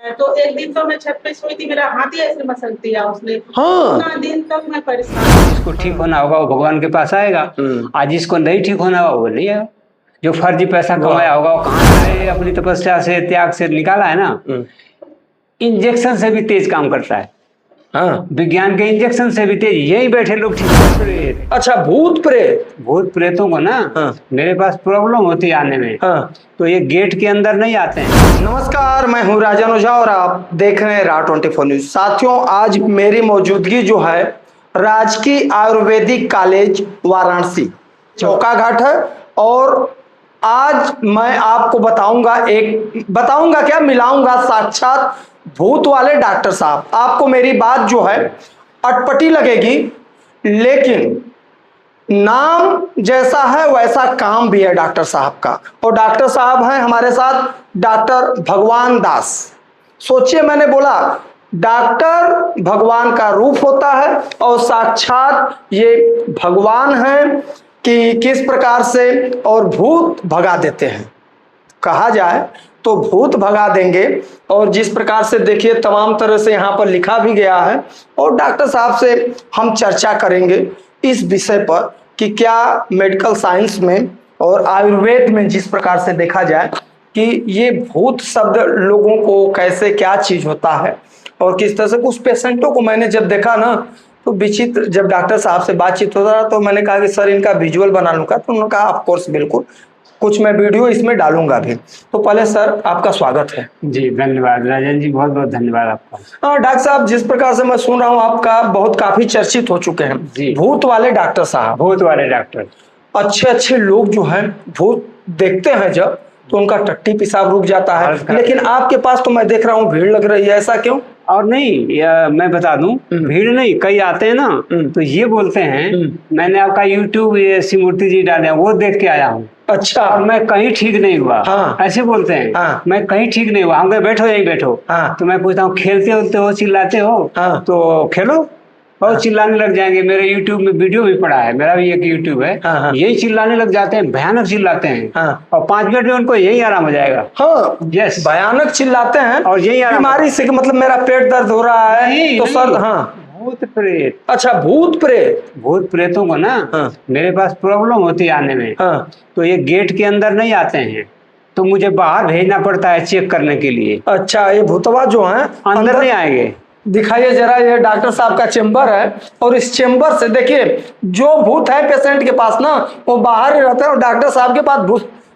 तो एक दिन तो मैं छत पे सोई थी, मेरा हाथ ही ऐसे मसल दिया उसने। हाँ। इतना दिन तक मैं परेशान। जिसको ठीक होना होगा वो भगवान के पास आएगा, आज जिसको नहीं ठीक होना होगा वो नहीं आएगा। जो फर्जी पैसा कमाया होगा वो कहाँ से अपनी तपस्या से त्याग से निकाला है ना, इंजेक्शन से भी तेज काम करता है। हाँ। विज्ञान के इंजेक्शन से भी तेज। यही बैठे लोग ठीक करते हैं। अच्छा, भूत प्रेत। भूत प्रेतों को ना मेरे पास प्रॉब्लम होती है आने में, तो ये गेट के अंदर नहीं आते हैं। नमस्कार, मैं हूं राजन ओझा और आप देख रहे हैं RA24 न्यूज। साथियों, आज मेरी मौजूदगी जो है राजकीय आयुर्वेदिक कॉलेज वाराणसी चौका घाट है, और आज मैं आपको बताऊंगा क्या, मिलाऊंगा साक्षात भूत वाले डॉक्टर साहब। आपको मेरी बात जो है अटपटी लगेगी, लेकिन नाम जैसा है वैसा काम भी है डॉक्टर साहब का। और डॉक्टर साहब हैं हमारे साथ डॉक्टर भगवान दास। सोचिए, मैंने बोला डॉक्टर भगवान का रूप होता है और साक्षात ये भगवान हैं कि किस प्रकार से और भूत भगा देते हैं। कहा जाए तो भूत भगा देंगे, और जिस प्रकार से देखिए तमाम तरह से यहाँ पर लिखा भी गया है, और डॉक्टर साहब से हम चर्चा करेंगे इस विषय पर कि क्या मेडिकल साइंस में और आयुर्वेद में जिस प्रकार से देखा जाए कि ये भूत शब्द लोगों को कैसे, क्या चीज होता है और किस तरह से। कुछ पेशेंटों को मैंने जब देखा ना तो विचित्र, जब डॉक्टर साहब से बातचीत होता रहा तो मैंने कहा कि सर इनका विजुअल बना लूंगा, तो उन्होंने कहा ऑफ कोर्स, बिल्कुल, कुछ मैं वीडियो इसमें डालूंगा भी। तो पहले सर आपका स्वागत है। जी धन्यवाद राजन जी, बहुत बहुत धन्यवाद आपका। हाँ डॉक्टर साहब, जिस प्रकार से मैं सुन रहा हूँ आपका बहुत काफी चर्चित हो चुके हैं भूत वाले डॉक्टर साहब। भूत वाले डॉक्टर, अच्छे लोग जो हैं भूत देखते हैं जब तो उनका टट्टी पेशाब रुक जाता है, लेकिन आपके पास तो मैं देख रहा हूँ भीड़ लग रही है, ऐसा क्यों? और नहीं, मैं बता दूं, भीड़ नहीं, कई आते हैं ना तो ये बोलते हैं मैंने आपका YouTube ये शिवमूर्ति जी डाले वो देख के आया हूँ। अच्छा। और मैं कहीं ठीक नहीं हुआ। हाँ। ऐसे बोलते हैं। हाँ। मैं कहीं ठीक नहीं हुआ। हम कहे बैठो यहीं बैठो। हाँ। तो मैं पूछता हूँ खेलते होते हो, चिल्लाते हो? हाँ। तो खेलो और चिल्लाने लग जाएंगे। मेरे YouTube में वीडियो भी पड़ा है, मेरा भी एक YouTube है। हाँ। यही चिल्लाने लग जाते हैं, भयानक चिल्लाते हैं। हाँ। और 5 मिनट में उनको यही आराम हो जाएगा। हाँ, यस, भयानक चिल्लाते हैं और यही बीमारी से, मतलब मेरा पेट दर्द हो रहा है तो सर। हाँ, भूत प्रेत। अच्छा, भूत प्रेत। भूत प्रेतों को ना मेरे पास प्रॉब्लम होती है आने में, तो ये गेट के अंदर नहीं आते हैं, तो मुझे बाहर भेजना पड़ता है चेक करने के लिए। अच्छा, ये भूतवा जो है अंदर नहीं आएंगे। दिखाइए जरा, ये डॉक्टर साहब का चेम्बर है, और इस चेम्बर से देखिए जो भूत है पेशेंट के पास ना वो बाहर ही रहते हैं, और डॉक्टर साहब के पास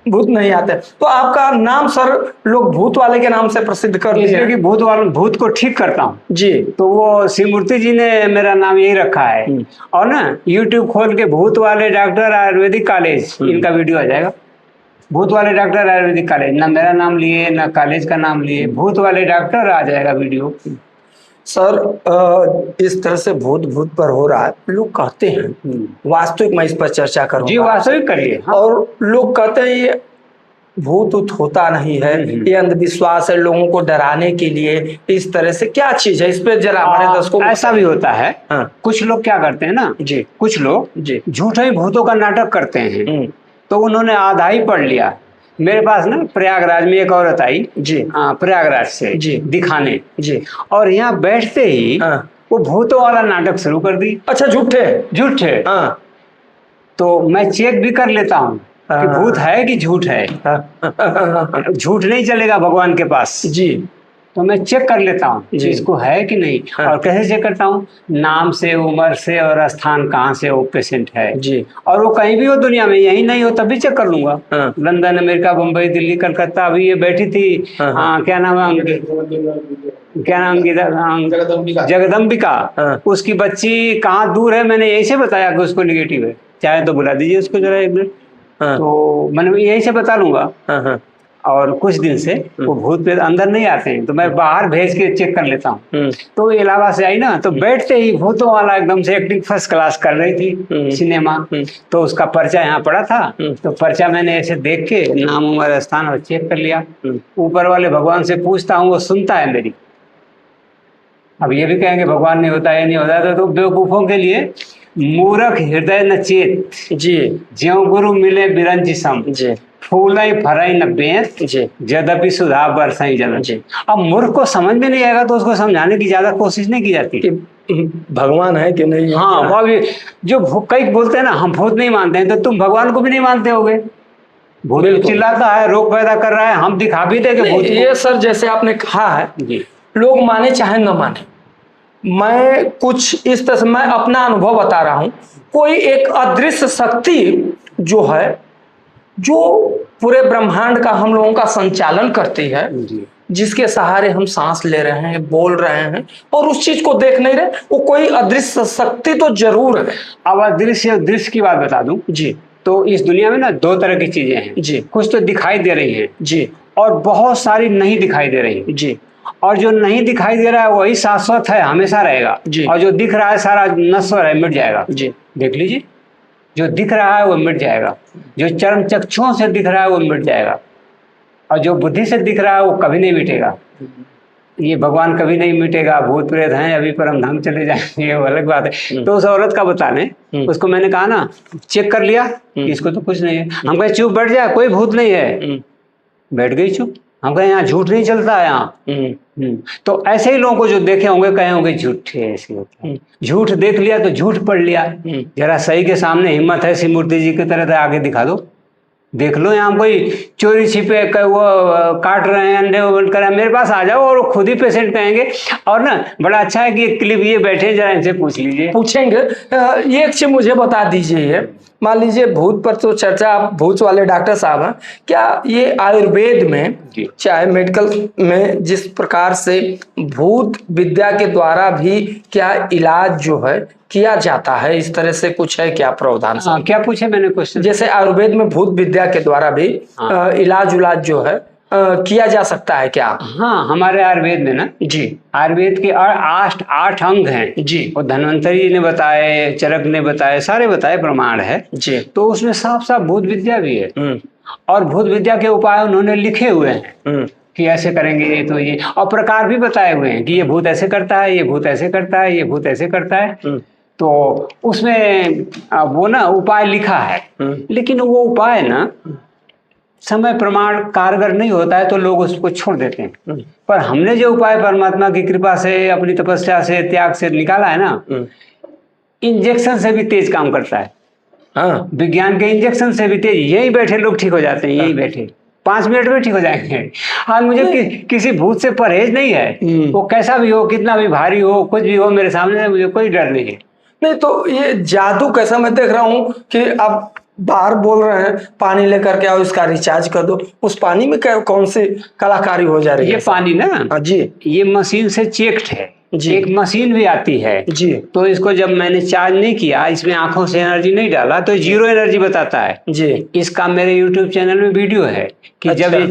भूत नहीं आते। तो आपका नाम सर लोग भूत वाले के नाम से प्रसिद्ध कर दिए, इसलिए कि भूत को ठीक करता हूँ जी। तो वो शिवमूर्ति जी ने मेरा नाम यही रखा है। और ना YouTube खोल के भूत वाले डॉक्टर आयुर्वेदिक कॉलेज, इनका वीडियो आ जाएगा। भूत वाले डॉक्टर आयुर्वेदिक कॉलेज, ना मेरा नाम लिए ना कॉलेज का नाम लिए, भूत वाले डॉक्टर आ जाएगा वीडियो। सर इस तरह से भूत पर हो रहा है, लोग कहते हैं, वास्तविक मैं इस पर चर्चा करूंगा जी, वास्तविक करिए। हाँ। और लोग कहते हैं ये भूत होता नहीं है, ये अंधविश्वास है, लोगों को डराने के लिए इस तरह से। क्या चीज है इस पे जरा हमारे दर्शकों को। ऐसा भी होता है। हाँ। कुछ लोग क्या करते हैं ना जी, कुछ लोग जी झूठे ही भूतों का नाटक करते हैं। तो उन्होंने आधा ही पढ़ लिया। मेरे पास ना प्रयागराज में एक औरत आई जी, प्रयागराज से जी दिखाने जी, और यहाँ बैठते ही वो भूतों वाला नाटक शुरू कर दी। अच्छा, झूठे। हाँ। तो मैं चेक भी कर लेता हूँ कि भूत है कि झूठ है। झूठ नहीं चलेगा भगवान के पास जी। तो मैं चेक कर लेता हूँ इसको है कि नहीं। और कैसे चेक करता हूँ? नाम से, उम्र से और स्थान कहाँ से वो पेशेंट है जी। और वो कहीं भी हो दुनिया में, यही नहीं हो तब भी चेक कर लूंगा। London, America, Mumbai, Delhi, Calcutta. अभी ये बैठी थी क्या नाम है, जगदम्बिका। उसकी बच्ची कहाँ दूर है, मैंने यही से बताया कि उसको निगेटिव है। चाहे तो बुला दीजिए उसको जरा 1 मिनट। तो मैंने यही से बता लूंगा। और कुछ दिन से वो भूत प्रेत अंदर नहीं आते हैं, तो मैं बाहर भेज के चेक कर लेता हूँ। तो इलाहाबाद से आई ना, तो बैठते ही भूतों वाला एकदम से एक्टिंग फर्स्ट क्लास कर रही थी सिनेमा। तो उसका पर्चा यहाँ पड़ा था, तो पर्चा मैंने ऐसे देख के नाम, उम्र, स्थान और चेक कर लिया। ऊपर वाले भगवान से पूछता हूँ, वो सुनता है मेरी। अब ये भी कहेंगे भगवान नहीं होता, ये नहीं होता, तो बेवकूफों के लिए मूर्ख हृदय न चेत जी, ज्यों गुरु मिले बिरंज सम। फूलाई फराई न बेंत जी यद्यपि सुधा बरसाई जलन। जी। अब मूर्ख को समझ में नहीं आएगा तो उसको समझाने की ज्यादा कोशिश नहीं की जाती। कि भगवान है कि नहीं है, हाँ, क्या वो अभी जो कई बोलते हैं ना हम भूत नहीं मानते हैं, तो तुम भगवान को भी नहीं मानते होगे। भूत बिल्कुल। चिल्लाता है, रोग पैदा कर रहा है, हम दिखा भी देंगे नहीं, भूत को। ये सर जैसे आपने कहा है, जी लोग माने चाहे न माने, मैं कुछ इस तरह से मैं अपना अनुभव बता रहा हूं। कोई एक अदृश्य शक्ति जो है, जो पूरे ब्रह्मांड का हम लोगों का संचालन करती है, जी जिसके सहारे हम सांस ले रहे हैं, बोल रहे हैं और उस चीज को देख नहीं रहे, वो कोई अदृश्य शक्ति तो जरूर है। अब दृश्य दृश्य की बात बता दूं जी तो इस दुनिया में ना दो तरह की चीजें हैं। जी कुछ तो दिखाई दे रही हैं जी और बहुत सारी नहीं दिखाई दे रही हैं। जी और जो नहीं दिखाई दे रहा है वही शाश्वत है, हमेशा रहेगा। जी। और जो दिख रहा है सारा नश्वर है, मिट जाएगा। जी देख लीजिए, जो दिख रहा है वो मिट जाएगा, जो चर्म चक्षुओं से दिख रहा है वो मिट जाएगा, और जो बुद्धि से दिख रहा है वो कभी नहीं मिटेगा। ये भगवान कभी नहीं मिटेगा, भूत प्रेत हैं अभी परम धाम चले जाएंगे, वो अलग बात है। तो उस औरत का बताने, उसको मैंने कहा ना चेक कर लिया, इसको तो कुछ नहीं है। हम कहे चुप बैठ जाए, कोई भूत नहीं है। बैठ गई चुप। हम कहे यहाँ झूठ नहीं चलता है यहाँ। तो ऐसे ही लोगों को जो देखे होंगे कहे होंगे झूठे ऐसे होता है। झूठ देख लिया तो झूठ पढ़ लिया। जरा सही के सामने हिम्मत है शिव मूर्ति जी की तरह तो आगे दिखा दो, देख लो। यहाँ कोई चोरी छिपे वो काट रहे हैं, अंडे वो बंद कर रहे हैं, मेरे पास आ जाओ और खुद ही पेशेंट कहेंगे। और ना बड़ा अच्छा है कि एक क्लिप ये बैठे, जरा इनसे पूछ लीजिए। पूछेंगे। ये एक चीज मुझे बता दीजिए, मान लीजिए भूत पर तो चर्चा, आप भूत वाले डॉक्टर साहब हैं, क्या ये आयुर्वेद में चाहे मेडिकल में जिस प्रकार से भूत विद्या के द्वारा भी क्या इलाज जो है किया जाता है, इस तरह से कुछ है क्या प्रावधान? क्या पूछे मैंने क्वेश्चन? जैसे आयुर्वेद में भूत विद्या के द्वारा भी इलाज उलाज जो है किया जा सकता है क्या? हाँ, हमारे आयुर्वेद में ना जी, आयुर्वेद के 8 अंग हैं जी। और धन्वंतरी जी ने बताए, चरक ने बताए, सारे बताए, प्रमाण है जी। तो उसमें साफ साफ भूत विद्या भी है और भूत विद्या के उपाय उन्होंने लिखे हुए हैं कि ऐसे करेंगे तो ये, और प्रकार भी बताए हुए हैं कि ये भूत ऐसे करता है, ये भूत ऐसे करता है, ये भूत ऐसे करता है। तो उसमें वो ना उपाय लिखा है, लेकिन वो उपाय ना समय प्रमाण कारगर नहीं होता है तो लोग उसको छोड़ देते हैं। पर हमने जो उपाय परमात्मा की कृपा से, अपनी तपस्या से, त्याग से निकाला है ना, इंजेक्शन से भी तेज काम करता है। हाँ, विज्ञान के इंजेक्शन से भी तेज। यही बैठे लोग ठीक हो जाते हैं, यही बैठे 5 मिनट में ठीक हो जाएंगे। आज मुझे किसी भूत से परहेज नहीं है, वो कैसा भी हो, कितना भी भारी हो, कुछ भी हो, मेरे सामने मुझे कोई डर नहीं है। नहीं तो ये जादू कैसा, मैं देख रहा हूँ कि आप बाहर बोल रहे हैं पानी लेकर के आओ, इसका रिचार्ज कर दो, उस पानी में क्या कौन सी कलाकारी हो जा रही है? ये पानी ना जी, ये मशीन से चेक्ड है जी। एक मशीन भी आती है जी। तो इसको जब मैंने चार्ज नहीं किया, इसमें आंखों से एनर्जी नहीं डाला, तो 0 एनर्जी बताता है जी। इसका मेरे YouTube चैनल में वीडियो है कि जब ये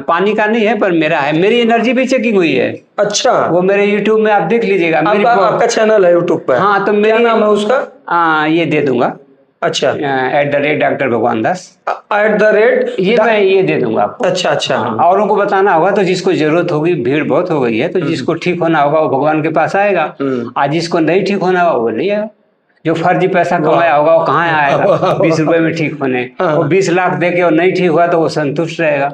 पानी का नहीं है पर मेरा है, मेरी एनर्जी भी चेकिंग हुई है। अच्छा, वो मेरे YouTube में आप देख लीजिएगा। आपका चैनल है YouTube पे? हाँ, तो मेरा नाम है उसका? ये दे दूंगा। अच्छा, @ डॉक्टर भगवान दास @ मैं ये दे दूंगा आपको। अच्छा अच्छा। औरों को बताना होगा तो जिसको जरूरत होगी, भीड़ बहुत हो गई है, तो जिसको ठीक होना होगा वो भगवान के पास आएगा, आज जिसको नहीं ठीक होना होगा वो नहीं आएगा। जो फर्जी पैसा कमाया होगा वो कहाँ आएगा 20 रुपए में ठीक होने, वो 20 लाख दे के और नहीं ठीक हुआ तो वो संतुष्ट रहेगा।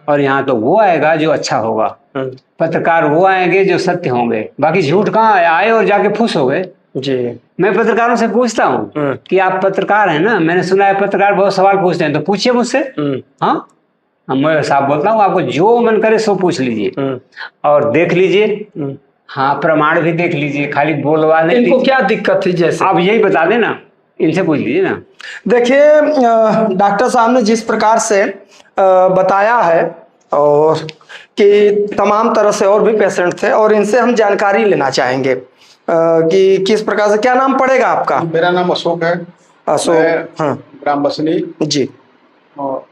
और यहाँ तो वो आएगा जो अच्छा होगा, पत्रकार वो आएंगे जो सत्य होंगे, बाकी झूठ कहाँ आए और जाके फुस हो गए जी। मैं पत्रकारों से पूछता हूँ कि आप पत्रकार हैं ना, मैंने सुना है पत्रकार बहुत सवाल पूछते हैं, तो पूछिए मुझसे। हाँ, मैं साफ बोलता हूँ, आपको जो मन करे सो पूछ लीजिए और देख लीजिए। हाँ, प्रमाण भी देख लीजिए, खाली बोलवाने। इनको क्या दिक्कत थी? जैसे आप यही बता देना, इनसे पूछ लीजिए ना। देखिए डॉक्टर साहब ने जिस प्रकार से बताया है और कि तमाम तरह से और भी पेशेंट थे, और इनसे हम जानकारी लेना चाहेंगे कि किस प्रकार से। क्या नाम पड़ेगा आपका? मेरा नाम अशोक है। अशोक, हाँ। ग्राम बसनी जी, और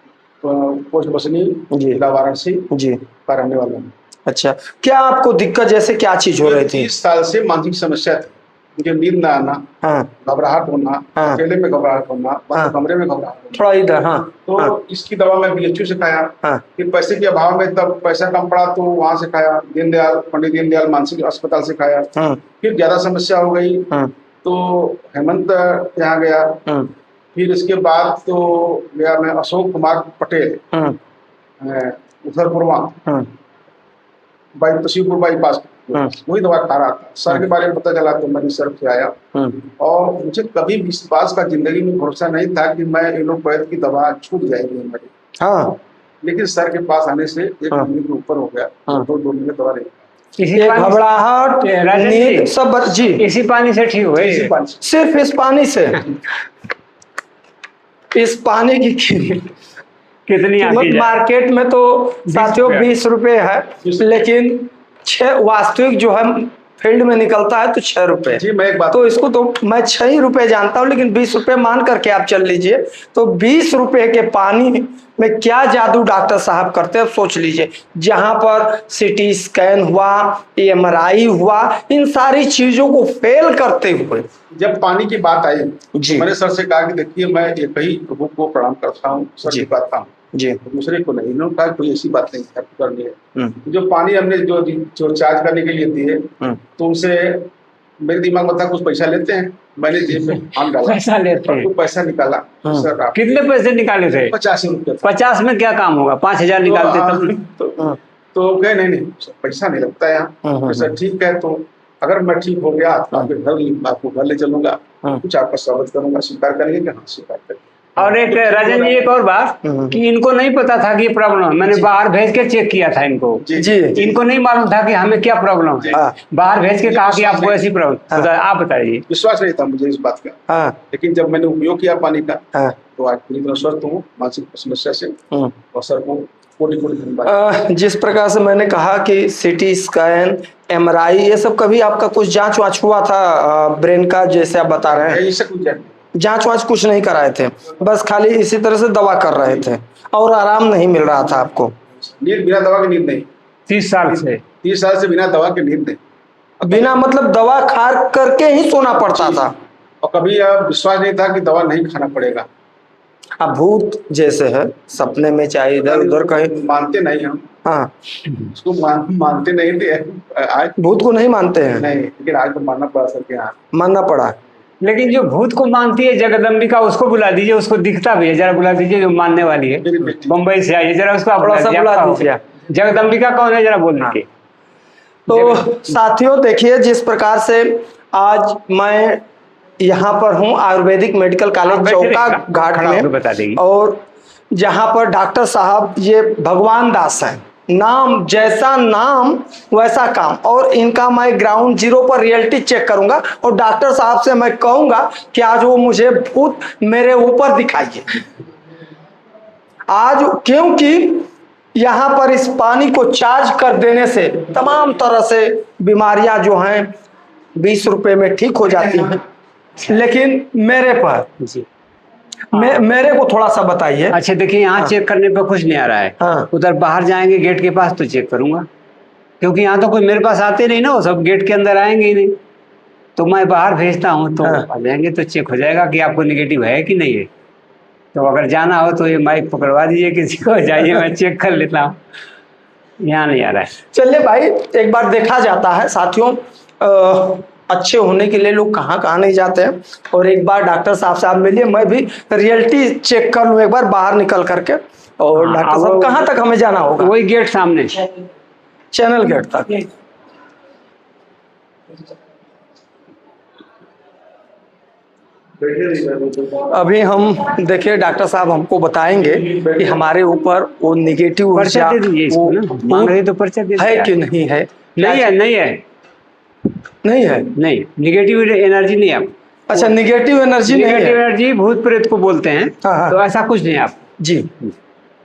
पोस्ट बसनी, जिला वाराणसी जी का रहने वाला हूँ। अच्छा, क्या आपको दिक्कत जैसे क्या चीज हो रही थी? 30 साल से मानसिक समस्या थी, मुझे नींद न आना, घबराहट होना, अकेले में घबराहट होना, कमरे में घबराहट होना। थोड़ा इधर। हाँ, तो इसकी दवा मैं BHU से खाया, फिर पैसे के अभाव में तब पैसा कम पड़ा तो वहां से खाया, पंडित दीनदयाल मानसिक अस्पताल से खाया। फिर ज्यादा समस्या हो गई तो हेमंत यहाँ गया, फिर इसके बाद तो गया मैं अशोक कुमार पटेल, उधरपुरवा, तसीपुर बाईपास, वही दवा खा रहा था। सर के बारे में पता चला तो मैंने सर से आया, और मुझे कभी विश्वास का जिंदगी में भरोसा नहीं था कि मैं एलोपैथ की दवा छूट जाएगी हमारी। हाँ, लेकिन सर के पास आने से 1 महीने के ऊपर हो गया, 2 महीने दवा नहीं। घबराहट, नींद सब जी इसी पानी से ठीक हुए, सिर्फ इस पानी से। इस पानी की कितनी मार्केट में तो साथियों 20 रुपए है, लेकिन 6 वास्तविक जो है फील्ड में निकलता है तो 6 रुपए जी। मैं एक बात तो इसको तो मैं 6 ही रुपए जानता हूँ, लेकिन 20 रुपए मान करके आप चल लीजिए। तो 20 रुपए के पानी में क्या जादू डॉक्टर साहब करते हैं सोच लीजिए। जहां पर सिटी स्कैन हुआ, MRI हुआ, इन सारी चीजों को फेल करते हुए जब पानी की बात आई जी, मैंने सर से कहा कि देखिए मैं एक ही प्रभु को प्रणाम करता हूँ, सर की बात था जी, दूसरे को नहीं। इन्होंने कहा कोई ऐसी बात नहीं करनी है। जो पानी हमने जो चार्ज करने के लिए दिए, तो उनसे मेरे दिमाग में था कुछ पैसा लेते हैं। मैंने जेब में हाथ डाला, पैसा लेते हैं, तो पैसा निकाला। सर आप कितने पैसे निकाले थे? 50 रुपये। 50 में क्या काम होगा? 5000 निकालते तो कहे नहीं पैसा नहीं लगता है यहाँ। सर ठीक है, तो अगर मैं ठीक हो गया तो आपको घर ले चलूंगा, कुछ आपका स्वागत करूंगा, स्वीकार करेंगे कि हाँ स्वीकार करेंगे। और एक राजन जी, एक और बात कि इनको नहीं पता था कि ये प्रॉब्लम है। मैंने बाहर भेज के चेक किया था इनको जी, इनको नहीं मालूम था कि हमें क्या प्रॉब्लम है। बाहर भेज के कहा कि आपको ऐसी प्रॉब्लम। आप बताइए। विश्वास नहीं था मुझे इस बात का, लेकिन जब मैंने उपयोग किया पानी का तो आज पूरी तरह स्वस्थ हूँ मानसिक समस्या से। और सर को जिस प्रकार से मैंने कहा कि सिटी स्कैन, MRI, ये सब कभी आपका कुछ जांच वाच हुआ था ब्रेन का, जैसे आप बता रहे हैं? जांच वाच कुछ नहीं कराए थे, बस खाली इसी तरह से दवा कर रहे थे और आराम नहीं मिल रहा था आपको? नींद, बिना दवा की नींद नहीं। 30 साल से बिना दवा की नींद नहीं। बिना मतलब दवा खा करके ही सोना पड़ता था, और कभी विश्वास नहीं था कि दवा नहीं खाना पड़ेगा। अब भूत जैसे है, सपने में चाहे इधर उधर कहीं मानते नहीं हम। हाँ, उसको मानते नहीं थे, आज भूत को नहीं मानते हैं। नहीं, लेकिन आज तो मानना पड़ा सर के यहाँ, मानना पड़ा। लेकिन जो भूत को मानती है जगदम्बिका, उसको बुला दीजिए, उसको दिखता भी है, जरा बुला दीजिए। जो मानने वाली है मुंबई से आई है, जरा उसको बुला दीजिए। जगदम्बिका कौन है, जरा बोल दीजिए। तो साथियों देखिए, जिस प्रकार से आज मैं यहाँ पर हूँ आयुर्वेदिक मेडिकल कॉलेज चौका घाट में, और जहाँ पर डॉक्टर साहब ये भगवान दास हैं, नाम जैसा नाम वैसा काम, और इनका मैं ग्राउंड जीरो पर रियलिटी चेक करूंगा और डॉक्टर साहब से मैं कहूंगा कि आज वो मुझे भूत मेरे ऊपर दिखाइए आज, क्योंकि यहाँ पर इस पानी को चार्ज कर देने से तमाम तरह से बीमारियां जो हैं 20 रुपए में ठीक हो जाती हैं। लेकिन मेरे पर जी मेरे को थोड़ा सा बताइए। अच्छा देखिए, यहाँ चेक करने पे कुछ नहीं आ रहा है। उधर बाहर जाएंगे गेट के पास तो चेक करूंगा, क्योंकि यहाँ तो कोई मेरे पास आते नहीं ना, वो सब गेट के अंदर आएंगे ही नहीं। तो मैं बाहर भेजता हूँ, तो आ जाएंगे तो चेक हो जाएगा कि आपको निगेटिव है कि नहीं है। तो अगर जाना हो तो ये माइक पकड़वा दीजिए किसी को, जाइए मैं चेक कर लेता हूँ। यहाँ नहीं आ रहा है। चलिए भाई, एक बार देखा जाता है साथियों, अच्छे होने के लिए लोग कहाँ कहाँ नहीं जाते हैं। और एक बार डॉक्टर साहब से आप मिलिए, मैं भी रियलिटी चेक कर लूँ एक बार बाहर निकल करके। और डॉक्टर साहब कहाँ तक हमें जाना होगा? वही गेट सामने, चैनल गेट तक। अभी हम देखिए डॉक्टर साहब हमको बताएंगे कि हमारे ऊपर वो निगेटिव पर्चा दे दीजिए इसको ना, मांग रही तो पर्चा दे है कि नहीं है? नहीं है, नहीं है, नहीं है, नहीं, निगेटिव एनर्जी नहीं आप। अच्छा, निगेटिव एनर्जी नहीं है। निगेटिव एनर्जी भूत प्रेत को बोलते हैं। तो ऐसा कुछ नहीं आप जी,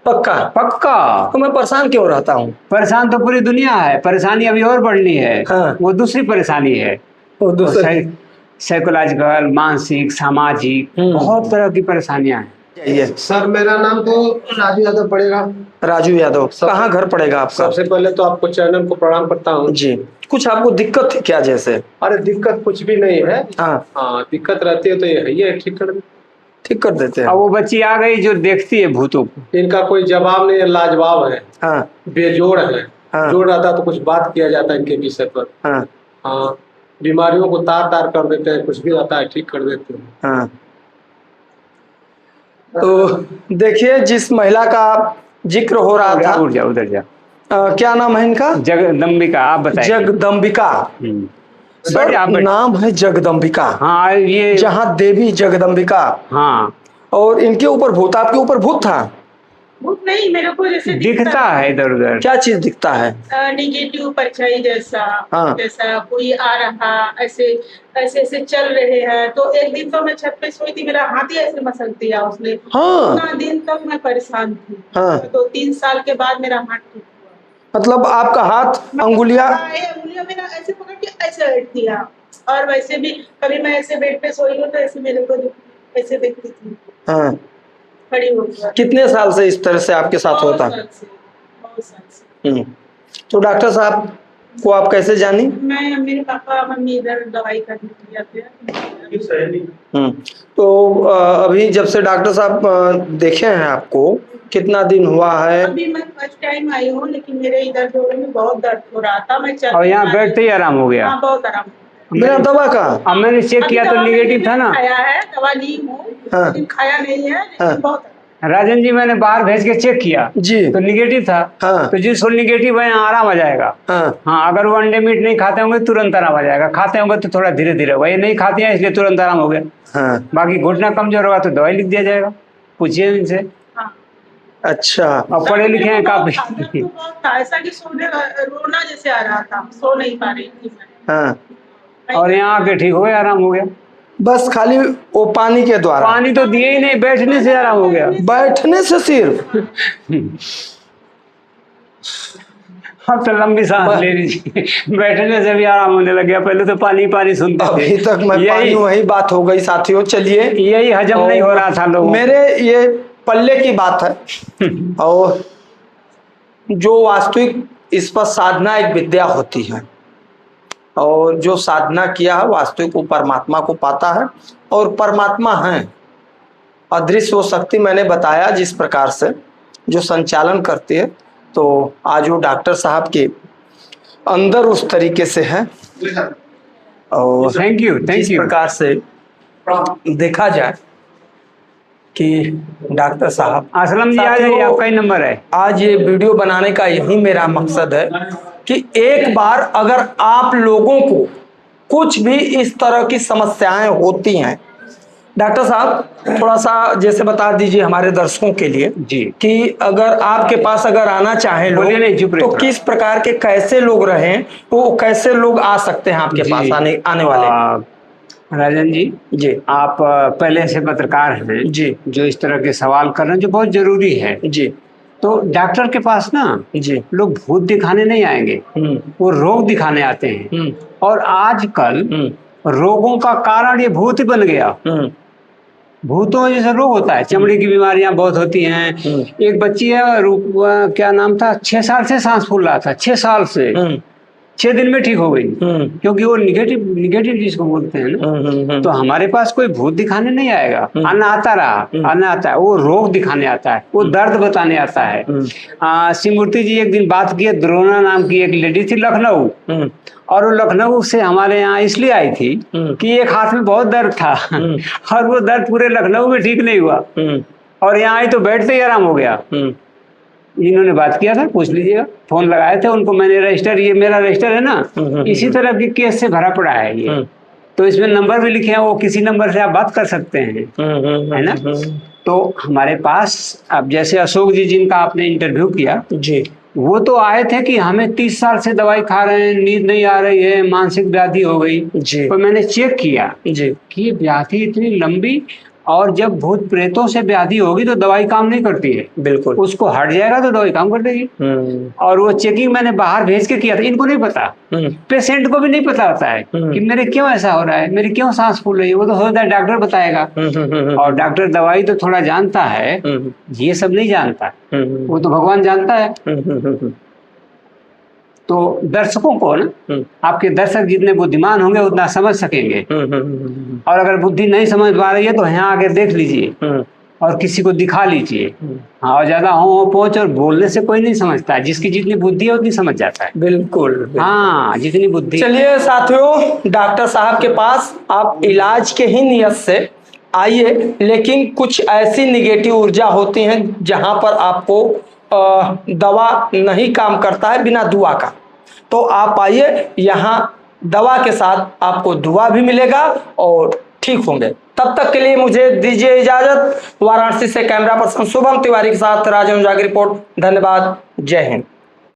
पक्का पक्का। तो मैं परेशान क्यों रहता हूँ? परेशान तो पूरी दुनिया है, परेशानी अभी और बढ़नी है। वो दूसरी परेशानी है, वो दूसरी साइकोलॉजिकल, मानसिक, सामाजिक, बहुत तरह की परेशानियां हैं। सर मेरा नाम तो राजू यादव पड़ेगा। राजू यादव, कहाँ घर पड़ेगा आपका? सबसे पहले तो आपको चैनल को प्रणाम करता हूँ जी। कुछ आपको दिक्कत थी क्या जैसे? अरे दिक्कत कुछ भी नहीं है। हाँ, दिक्कत रहती है तो ये ठीक कर देते हैं। अब वो बच्ची आ गई जो देखती है भूतों को, इनका कोई जवाब नहीं है, लाजवाब है। बेजोड़ है। जोड़ रहता तो कुछ बात किया जाता है इनके विषय पर। हाँ, बीमारियों को तार तार कर देते हैं, कुछ भी रहता है ठीक कर देते हैं। तो देखिए जिस महिला का जिक्र हो रहा था, उधर जा उधर जा। क्या नाम है इनका? जगदम्बिका, आप बताइए। जगदम्बिका। सर बैठिए, आप बैठिए। नाम है जगदम्बिका। हाँ ये जहाँ देवी जगदम्बिका। हाँ और इनके ऊपर भूत, आपके ऊपर भूत था? भूत नहीं, मेरे को जैसे दिखता है इधर उधर। क्या चीज दिखता है? निगेटिव परछाई जैसा। हाँ। जैसा कोई आ रहा, ऐसे ऐसे ऐसे चल रहे हैं। तो एक दिन तो मैं छत पे सोई थी, मेरा हाथ ही ऐसे मसल दिया उसने। हाँ। उतना दिन तक मैं परेशान थी। हाँ। तो 3 साल के बाद मेरा हाथ ठीक हुआ। मतलब आपका हाथ अंगुलियां? अंगुलियां मेरा ऐसे पकड़ के ऐसे बैठ दिया। और वैसे भी कभी मैं ऐसे बेड पे सोई हूँ तो ऐसे मेरे को ऐसे देखती थी। हाँ। खड़ी हो गई। कितने साल से इस तरह से आपके साथ होता? बहुत साल से। तो डॉक्टर साहब को आप कैसे जानी? मैं, मेरे पापा मम्मी इधर दवाई करने के लिए आते हैं। तो अभी जब से डॉक्टर साहब देखे हैं आपको, कितना दिन हुआ है? अभी मैं फर्स्ट टाइम आई हूँ, लेकिन मेरे इधर जोड़ों में बहुत दर्द हो रहा था। मैं चल और यहाँ बैठते ही आराम हो गया। हाँ, बहुत आराम। बिना दवा का? अब मैंने चेक किया तो निगेटिव था ना। खाया है, दवा ली हूँ, लेकिन खाया नहीं है, लेकिन बहुत। राजन जी मैंने बाहर भेज के चेक किया जी, तो निगेटिव था। हाँ। तो जिसको निगेटिव है आराम आ जाएगा। हाँ, अगर वो अंडे मीट नहीं खाते होंगे तुरंत आराम आ जाएगा, खाते होंगे तो थोड़ा धीरे धीरे होगा। ये नहीं खाते हैं इसलिए तुरंत आराम हो गया। हाँ। बाकी घुटना कमजोर होगा तो दवाई लिख दिया जाएगा, पूछिए इनसे। अच्छा। अब पढ़े लिखे हैं काफी। ऐसा कि सोने रोना जैसे आ रहा था, सो नहीं पा रही थी मैं। हाँ। और यहाँ आके ठीक हो गया, आराम हो गया। बस खाली वो पानी के द्वारा? पानी तो दिए ही नहीं, बैठने से आराम हो गया। बैठने से सिर्फ? अब तो लंबी सांस ले लीजिए, बैठने से भी आराम होने लग गया। पहले तो पानी पानी सुनते थे। अभी तक मैं पानी, वही बात हो गई साथियों। चलिए, यही हजम नहीं हो रहा था लोगों। मेरे ये पल्ले की बात है। और जो वास्तविक इस पर साधना एक विद्या होती है, और जो साधना किया है वास्तविक वो परमात्मा को पाता है। और परमात्मा है अदृश्य वो शक्ति, मैंने बताया जिस प्रकार से जो संचालन करती है। तो आज वो डॉक्टर साहब के अंदर उस तरीके से है। और थैंक यू जिस प्रकार से देखा जाए कि डॉक्टर साहब, असलम जी आ जाइए, आपका ही नंबर है। आज ये वीडियो बनाने का यही मेरा मकसद है कि एक बार अगर आप लोगों को कुछ भी इस तरह की समस्याएं होती हैं, डॉक्टर साहब थोड़ा सा जैसे बता दीजिए हमारे दर्शकों के लिए जी, कि अगर आपके पास अगर आना चाहें लोग तो किस प्रकार के, कैसे लोग रहें, तो कैसे लोग आ सकते हैं आपके पास आने वाले? राजन जी, आप पहले से पत्रकार हैं जी, जो इस तरह के सवाल कर रहे हैं जो बहुत जरूरी है जी। तो डॉक्टर के पास ना जी लोग भूत दिखाने नहीं आएंगे, वो रोग दिखाने आते हैं। और आजकल रोगों का कारण ये भूत ही बन गया। भूतों जैसे रोग होता है, चमड़ी की बीमारियां बहुत होती हैं। एक बच्ची है, क्या नाम था, 6 साल से सांस फूल रहा था, 6 साल से 6 दिन में ठीक हो गई, क्योंकि वो निगेटिव जिसको बोलते हैं ना। तो हमारे पास कोई भूत दिखाने नहीं आएगा, आना आता रहा, आना आता है। वो रोग दिखाने आता है, वो दर्द बताने आता है। शिवमूर्ति जी एक दिन बात किए, द्रोणा नाम की एक लेडी थी लखनऊ, और वो लखनऊ से हमारे यहाँ इसलिए आई थी कि एक हाथ में बहुत दर्द था, और वो दर्द पूरे लखनऊ में ठीक नहीं हुआ, और यहाँ आई तो बैठते ही आराम हो गया। इन्होंने बात किया था, पूछ लीजिएगा, फोन लगाए थे उनको मैंने। रजिस्टर, ये मेरा रजिस्टर है ना, इसी तरह के केस से भरा पड़ा है ये। तो इसमें नंबर भी लिखे हैं, वो किसी नंबर से आप बात कर सकते हैं, है ना। तो हमारे पास अब जैसे अशोक जी जिनका आपने इंटरव्यू किया जी, वो तो आए थे कि हमें 30 साल से दवाई खा रहे हैं, नींद नहीं आ रही है, मानसिक व्याधि हो गई जी। पर मैंने चेक किया जी कि व्याधि इतनी लंबी, और जब भूत प्रेतों से व्याधि होगी तो दवाई काम नहीं करती है, बिल्कुल, उसको हट जाएगा तो दवाई काम कर देगी। और वो चेकिंग मैंने बाहर भेज के किया था, इनको नहीं पता, पेशेंट को भी नहीं पता होता है कि मेरे क्यों ऐसा हो रहा है, मेरी क्यों सांस फूल रही है। वो तो होता है डॉक्टर बताएगा, और डॉक्टर दवाई तो थोड़ा जानता है, ये सब नहीं जानता, वो तो भगवान जानता है। तो दर्शकों को ना, आपके दर्शक जितने बुद्धिमान होंगे उतना समझ सकेंगे, और अगर बुद्धि नहीं समझ पा रही है तो यहाँ आके देख लीजिए और किसी को दिखा लीजिए। हाँ, और ज्यादा हो पहुंच और बोलने से कोई नहीं समझता है, जिसकी जितनी बुद्धि है उतनी समझ जाता है। बिल्कुल, हाँ, जितनी बुद्धि। चलिए साथियों, डॉक्टर साहब के पास आप इलाज के ही नियत से आइए, लेकिन कुछ ऐसी निगेटिव ऊर्जा होती हैं जहां पर आपको दवा नहीं काम करता है बिना दुआ का। तो आप आइए, यहाँ दवा के साथ आपको दुआ भी मिलेगा और ठीक होंगे। तब तक के लिए मुझे दीजिए इजाजत। वाराणसी से कैमरा पर्सन शुभम तिवारी के साथ राजन ओझा की रिपोर्ट। धन्यवाद। जय हिंद।